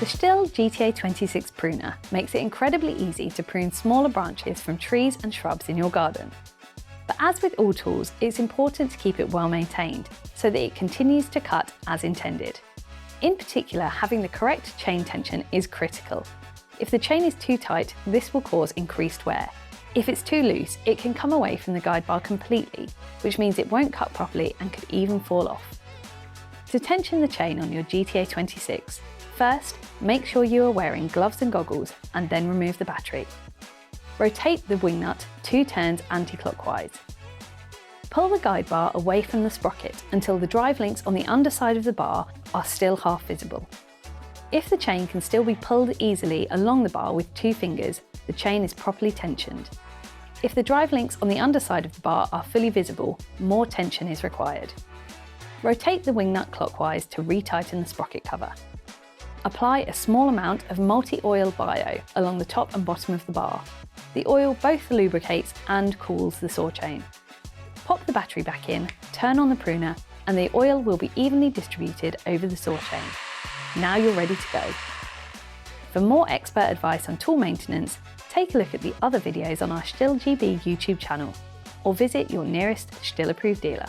The STIHL GTA 26 pruner makes it incredibly easy to prune smaller branches from trees and shrubs in your garden. But as with all tools, it's important to keep it well maintained so that it continues to cut as intended. In particular, having the correct chain tension is critical. If the chain is too tight, this will cause increased wear. If it's too loose, it can come away from the guide bar completely, which means it won't cut properly and could even fall off. To tension the chain on your GTA 26, first, make sure you are wearing gloves and goggles and then remove the battery. Rotate the wing nut 2 turns anti-clockwise. Pull the guide bar away from the sprocket until the drive links on the underside of the bar are still half visible. If the chain can still be pulled easily along the bar with 2 fingers, the chain is properly tensioned. If the drive links on the underside of the bar are fully visible, more tension is required. Rotate the wing nut clockwise to retighten the sprocket cover. Apply a small amount of multi-oil bio along the top and bottom of the bar. The oil both lubricates and cools the saw chain. Pop the battery back in, turn on the pruner, and the oil will be evenly distributed over the saw chain. Now you're ready to go. For more expert advice on tool maintenance, take a look at the other videos on our STIHL GB YouTube channel, or visit your nearest STIHL approved dealer.